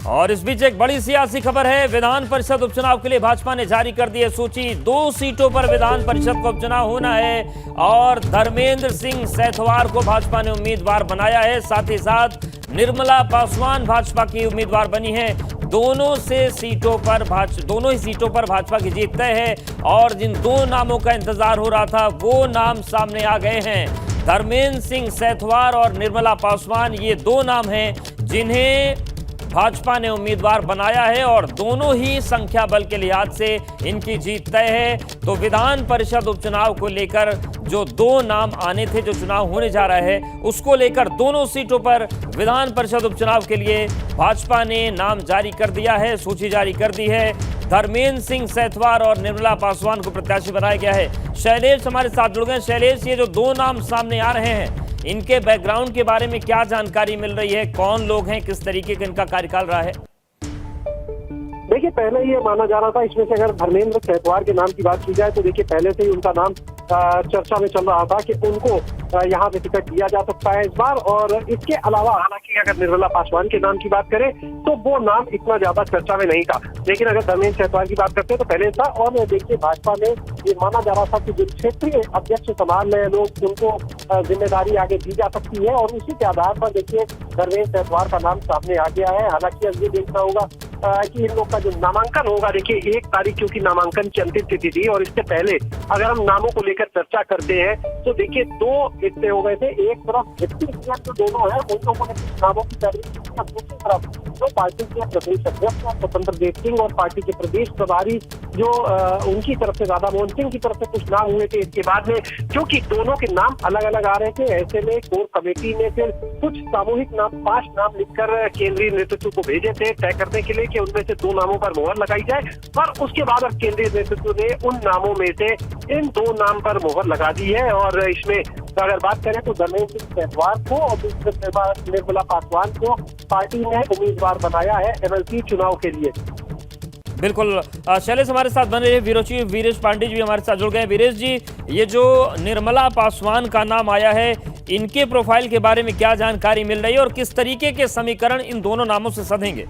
और इस बीच एक बड़ी सियासी खबर है। विधान परिषद उपचुनाव के लिए भाजपा ने जारी कर दी है सूची। 2 सीटों पर विधान परिषद का उपचुनाव होना है और धर्मेंद्र सिंह सेथवार को भाजपा ने उम्मीदवार बनाया है। साथ ही साथ निर्मला पासवान भाजपा की उम्मीदवार बनी है। दोनों ही सीटों पर भाजपा की जीत तय है और जिन 2 नामों का इंतजार हो रहा था वो नाम सामने आ गए हैं। धर्मेंद्र सिंह सेथवार और निर्मला पासवान, ये 2 नाम हैं जिन्हें भाजपा ने उम्मीदवार बनाया है और दोनों ही संख्या बल के लिहाज से इनकी जीत तय है। तो विधान परिषद उपचुनाव को लेकर जो 2 नाम आने थे, जो चुनाव होने जा रहा है, उसको लेकर दोनों सीटों पर विधान परिषद उपचुनाव के लिए भाजपा ने नाम जारी कर दिया है, सूची जारी कर दी है। धर्मेंद्र सिंह सेथवार और निर्मला पासवान को प्रत्याशी बनाया गया है। शैलेश हमारे साथ जुड़ गए। शैलेश, ये जो 2 नाम सामने आ रहे हैं, इनके बैकग्राउंड के बारे में क्या जानकारी मिल रही है? कौन लोग हैं, किस तरीके का इनका कार्यकाल रहा है? देखिए, पहले ये माना जा रहा था, इसमें से अगर धर्मेंद्र सेथवार के नाम की बात की जाए तो देखिए पहले से ही उनका नाम चर्चा में चल रहा था कि उनको यहाँ पे टिकट दिया जा सकता है इस बार। और इसके अलावा हालांकि अगर निर्मला पासवान के नाम की बात करें तो वो नाम इतना ज्यादा चर्चा में नहीं था, लेकिन अगर धर्मेंद्र सेथवार की बात करते हैं तो पहले था। और देखिए, भाजपा में ये माना जा रहा था कि जो क्षेत्रीय अध्यक्ष संभाल रहे लोग, उनको जिम्मेदारी आगे दी जा सकती है और उसी के आधार पर देखिए धर्मेंद्र सेथवार का नाम सामने आ गया है। हालांकि अब ये देखना होगा कि इन लोग का जो नामांकन होगा, देखिए 1 तारीख क्योंकि नामांकन की अंतिम तिथि थी और इससे पहले अगर हम नामों को लेकर चर्चा करते हैं तो देखिए 2 हिस्से हो गए थे। एक तरफ डिप्टी सीएम जो दोनों है उन लोगों ने कुछ नामों की तैयारी की, दूसरी तरफ जो पार्टी के प्रदेश अध्यक्ष स्वतंत्र देव सिंह और पार्टी के प्रदेश प्रभारी जो उनकी तरफ से राधा मोहन सिंह की तरफ से कुछ नाम हुए थे। इसके बाद में क्योंकि दोनों के नाम अलग अलग आ रहे थे, ऐसे में कोर कमेटी ने फिर कुछ सामूहिक नाम 5 नाम लिखकर केंद्रीय नेतृत्व को भेजे थे तय करने के लिए कि उनमें से 2 नामों पर मोहर लगाई जाए। और उसके बाद अब केंद्रीय नेतृत्व ने उन नामों में से इन 2 नाम पर मोहर लगा दी है। और इसमें अगर बात करें तो धर्मेंद्र सिंह सेथवार को और दूसरे निर्मला पासवान को पार्टी ने उम्मीदवार बनाया है एमएलसी चुनाव के लिए। बिल्कुल, शैलेश हमारे साथ बने रहे। वीरेश पांडे जी भी हमारे साथ जुड़ गए। वीरेश जी, ये जो निर्मला पासवान का नाम आया है, इनके प्रोफाइल के बारे में क्या जानकारी मिल रही है और किस तरीके के समीकरण इन दोनों नामों से सधेंगे?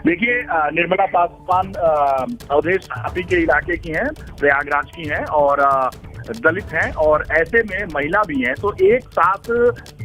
देखिए, निर्मला पासवान अवधेश आप के इलाके की हैं, प्रयागराज की हैं और दलित हैं और ऐसे में महिला भी हैं। तो एक साथ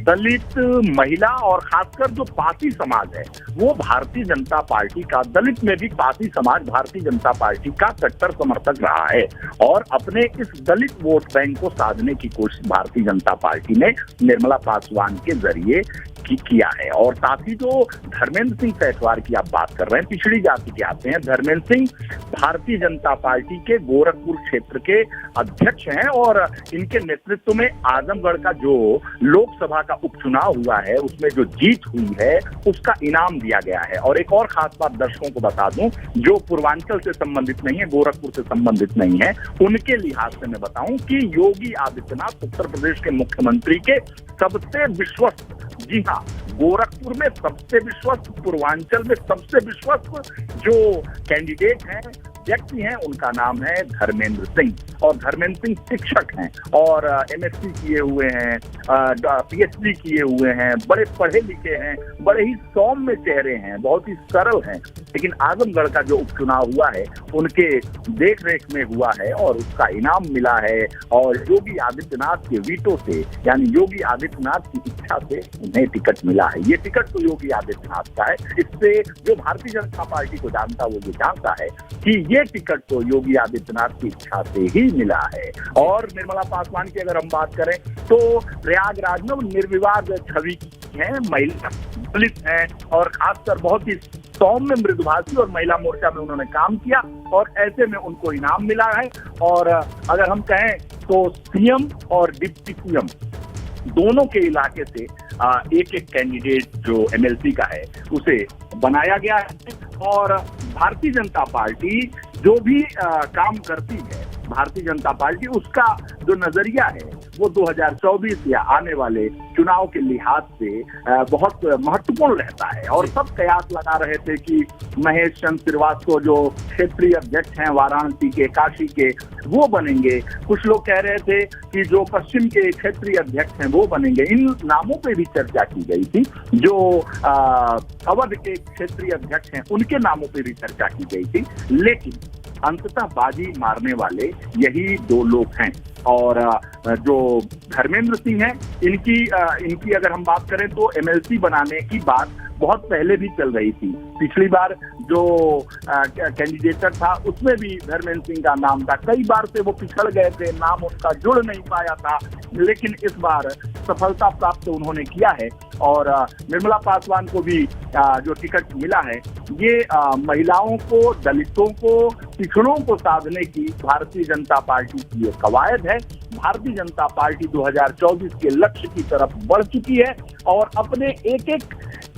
दलित, महिला और खासकर जो पासी समाज है वो भारतीय जनता पार्टी का, दलित में भी पासी समाज भारतीय जनता पार्टी का कट्टर समर्थक रहा है और अपने इस दलित वोट बैंक को साधने की कोशिश भारतीय जनता पार्टी ने निर्मला पासवान के जरिए किया है। और साथ ही जो धर्मेंद्र सिंह सेथवार की आप बात कर रहे हैं, पिछड़ी जाति के आते हैं। धर्मेंद्र सिंह भारतीय जनता पार्टी के गोरखपुर क्षेत्र के अध्यक्ष हैं और इनके नेतृत्व में आजमगढ़ का जो लोकसभा का उपचुनाव हुआ है उसमें जो जीत हुई है उसका इनाम दिया गया है। और एक और खास बात दर्शकों को बता दूं, जो पूर्वांचल से संबंधित नहीं है, गोरखपुर से संबंधित नहीं है, उनके लिहाज से मैं बताऊं कि योगी आदित्यनाथ उत्तर प्रदेश के मुख्यमंत्री के सबसे विश्वस्त, जी हाँ, गोरखपुर में सबसे विश्वस्त, पूर्वांचल में सबसे विश्वस्त जो कैंडिडेट हैं, व्यक्ति हैं, उनका नाम है धर्मेंद्र सिंह। और धर्मेंद्र सिंह शिक्षक हैं और एमएससी किए हुए हैं, पीएचडी किए हुए हैं, बड़े पढ़े लिखे हैं, बड़े ही सौम्य चेहरे हैं, बहुत ही सरल हैं। लेकिन आजमगढ़ का जो उपचुनाव हुआ है उनके देख रेख में हुआ है और उसका इनाम मिला है और योगी आदित्यनाथ के वीटो से, यानी योगी आदित्यनाथ की इच्छा से उन्हें टिकट मिला है। ये टिकट तो योगी आदित्यनाथ का है। इससे जो भारतीय जनता पार्टी को जानता वो ये जानता है कि ये टिकट तो योगी आदित्यनाथ की इच्छा से ही मिला है। और निर्मला पासवान की अगर हम बात करें तो प्रयागराज में निर्विवाद छवि है, महिला, दलित हैं और खासकर बहुत ही सौम्य मृदुभाषी और महिला मोर्चा में उन्होंने काम किया और ऐसे में उनको इनाम मिला है। और अगर हम कहें तो सीएम और डिप्टी सीएम दोनों के इलाके से एक एक कैंडिडेट जो एमएलसी का है उसे बनाया गया है। और भारतीय जनता पार्टी जो भी काम करती है, भारतीय जनता पार्टी उसका जो नजरिया है वो 2024 या आने वाले चुनाव के लिहाज से बहुत महत्वपूर्ण रहता है। और सब कयास लगा रहे थे कि महेश चंद्र श्रीवास्तव जो क्षेत्रीय अध्यक्ष हैं वाराणसी के, काशी के, वो बनेंगे। कुछ लोग कह रहे थे कि जो पश्चिम के क्षेत्रीय अध्यक्ष हैं वो बनेंगे। इन नामों पे भी चर्चा की गई थी। जो अवध के क्षेत्रीय अध्यक्ष हैं उनके नामों पे भी चर्चा की गई थी, लेकिन अंततः बाजी मारने वाले यही दो लोग हैं। और जो धर्मेंद्र सिंह हैं, इनकी अगर हम बात करें तो एमएलसी बनाने की बात बहुत पहले भी चल रही थी। पिछली बार जो कैंडिडेटर था उसमें भी धर्मेंद्र सिंह का नाम था। कई बार से वो पिछड़ गए थे, नाम उनका जुड़ नहीं पाया था, लेकिन इस बार सफलता प्राप्त उन्होंने किया है। और निर्मला पासवान को भी जो टिकट मिला है, ये महिलाओं को, दलितों को, पिछड़ों को साधने की भारतीय जनता पार्टी की एक कवायद है। भारतीय जनता पार्टी 2024 के लक्ष्य की तरफ बढ़ चुकी है और अपने एक एक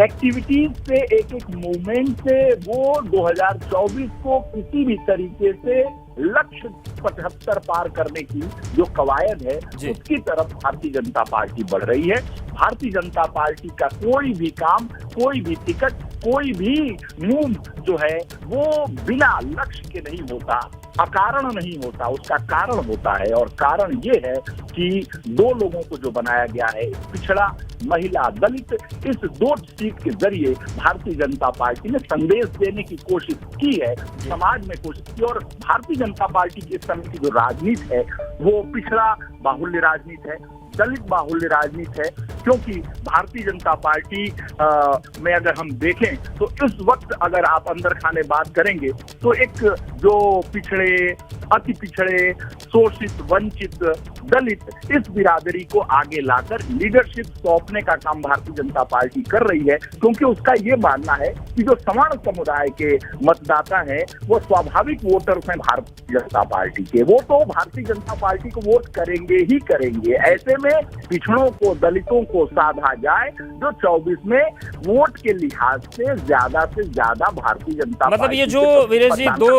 एक्टिविटीज से, एक एक मूवमेंट से वो 2024 को किसी भी तरीके से लक्ष्य 75 पार करने की जो कवायद है उसकी तरफ भारतीय जनता पार्टी बढ़ रही है। भारतीय जनता पार्टी का कोई भी काम, कोई भी टिकट, कोई भी मूव जो है वो बिना लक्ष्य के नहीं होता, अकारण नहीं होता, उसका कारण होता है। और कारण ये है कि दो लोगों को जो बनाया गया है, पिछड़ा, महिला, दलित, इस दो सीट के जरिए भारतीय जनता पार्टी ने संदेश देने की कोशिश की है, समाज में कोशिश की। और भारतीय जनता पार्टी की इस समय की जो राजनीति है वो पिछड़ा बाहुल्य राजनीति है, दलित बाहुल्य राजनीति है। क्योंकि भारतीय जनता पार्टी में अगर हम देखें तो इस वक्त अगर आप अंदर खाने बात करेंगे तो एक जो पिछड़े, अति पिछड़े, शोषित, वंचित, दलित, इस बिरादरी को आगे लाकर लीडरशिप सौंपने का काम भारतीय जनता पार्टी कर रही है। क्योंकि उसका ये मानना है कि जो सवर्ण समुदाय के मतदाता हैं वो स्वाभाविक वोटर्स हैं भारतीय जनता पार्टी के, वो तो भारतीय जनता पार्टी को वोट करेंगे ही करेंगे। ऐसे में पिछड़ों को, दलितों को साधा जाए जो 24 में वोट के लिहाज से ज्यादा भारतीय जनता मतलब पार्टी, ये जो वीरेश जी दो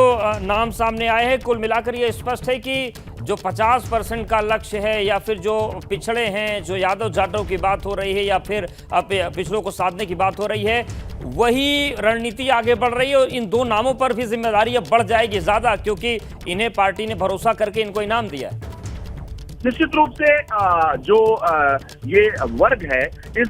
नाम सामने आए हैं, कुल मिलाकर ये स्पष्ट है कि जो 50% का लक्ष्य है या फिर जो पिछड़े हैं, जो यादव जाटव की बात हो रही है या फिर पिछड़ों को साधने की बात हो रही है, वही रणनीति आगे बढ़ रही है। और इन दो नामों पर भी जिम्मेदारी अब बढ़ जाएगी ज्यादा, क्योंकि इन्हें पार्टी ने भरोसा करके इनको इनाम दिया है। निश्चित रूप से जो ये वर्ग है, इस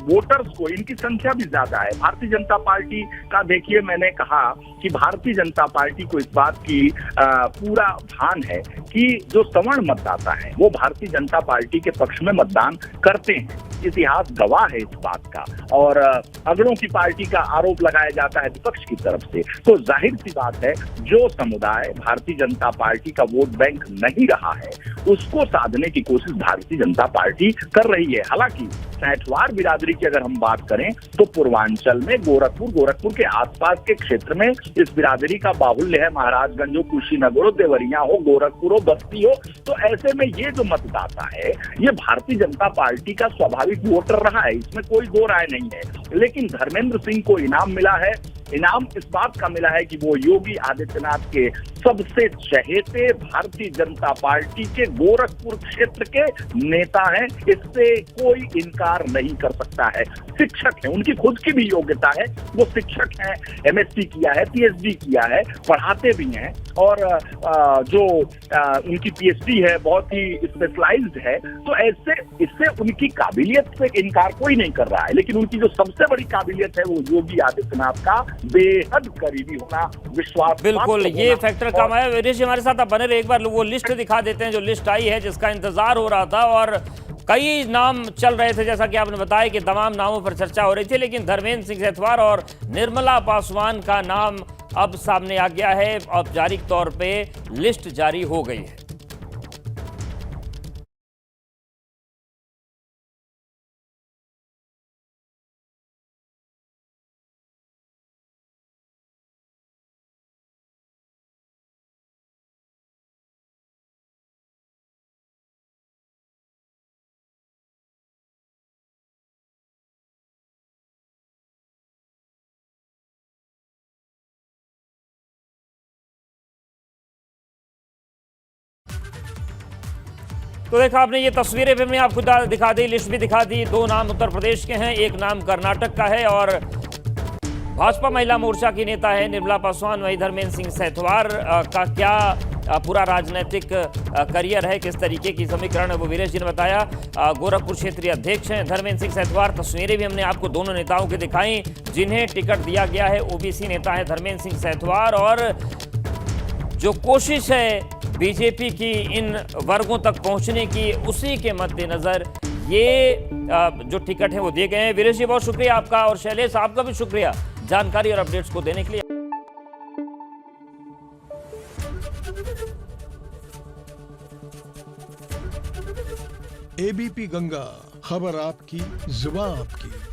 वोटर्स को, इनकी संख्या भी ज्यादा है। भारतीय जनता पार्टी का देखिए, मैंने कहा कि भारतीय जनता पार्टी को इस बात की पूरा भान है कि जो सवर्ण मतदाता है वो भारतीय जनता पार्टी के पक्ष में मतदान करते हैं। इतिहास गवाह है इस बात का। और अगड़ों की पार्टी का आरोप लगाया जाता है विपक्ष की तरफ से, तो जाहिर सी बात है जो समुदाय भारतीय जनता पार्टी का वोट बैंक नहीं रहा है उसको साधने की कोशिश भारतीय जनता पार्टी कर रही है। हालांकि सैंथवार बिरादरी की अगर हम बात करें तो पूर्वांचल में गोरखपुर के आसपास के क्षेत्र में इस बिरादरी का बाहुल्य है। महाराजगंज हो, कुशीनगर हो, देवरिया हो, गोरखपुर हो, बस्ती हो, तो ऐसे में ये जो मतदाता है ये भारतीय जनता पार्टी का स्वाभाविक वोटर रहा है, इसमें कोई दो राय नहीं है। लेकिन धर्मेंद्र सिंह को इनाम मिला है। इनाम इस बात का मिला है कि वो योगी आदित्यनाथ के सबसे चहेते भारतीय जनता पार्टी के गोरखपुर क्षेत्र के नेता हैं, इससे कोई इनकार नहीं कर सकता है। शिक्षक है, उनकी खुद की भी योग्यता है, वो शिक्षक हैं, एमएससी किया है, पीएचडी किया है, पढ़ाते भी हैं। और जो उनकी पीएचडी है बहुत ही स्पेशलाइज्ड है, तो ऐसे इससे उनकी काबिलियत से इनकार कोई नहीं कर रहा है। लेकिन उनकी जो सबसे बड़ी काबिलियत है वो योगी आदित्यनाथ का बेहद करीबी होना, विश्वास। बिल्कुल, ये फैक्टर कम है। वीरेश जी हमारे साथ आप बने रहे, एक बार वो लिस्ट दिखा देते हैं जो लिस्ट आई है, जिसका इंतजार हो रहा था और कई नाम चल रहे थे, जैसा कि आपने बताया कि तमाम नामों पर चर्चा हो रही थी, लेकिन धर्मेंद्र सिंह सैथवार और निर्मला पासवान का नाम अब सामने आ गया है। औपचारिक तौर पे लिस्ट जारी हो गई है। तो देखा आपने, ये तस्वीरें भी हमने आपको दिखा दी, लिस्ट भी दिखा दी। 2 नाम उत्तर प्रदेश के हैं, एक नाम कर्नाटक का है और भाजपा महिला मोर्चा की नेता है निर्मला पासवान। वही धर्मेंद्र सिंह सेथवार का क्या पूरा राजनीतिक करियर है, किस तरीके की समीकरण है, वो वीरेश जी ने बताया। गोरखपुर क्षेत्रीय अध्यक्ष हैं धर्मेंद्र सिंह सेथवार। तस्वीरें भी हमने आपको दोनों नेताओं की दिखाई जिन्हें टिकट दिया गया है। ओबीसी नेता है धर्मेंद्र सिंह सेथवार और जो कोशिश है बीजेपी की इन वर्गों तक पहुंचने की, उसी के मद्देनजर ये जो टिकट है वो दिए गए हैं। वीरेश जी बहुत शुक्रिया आपका, और शैलेश आपका भी शुक्रिया जानकारी और अपडेट्स को देने के लिए। एबीपी गंगा, खबर आपकी, जुबान आपकी।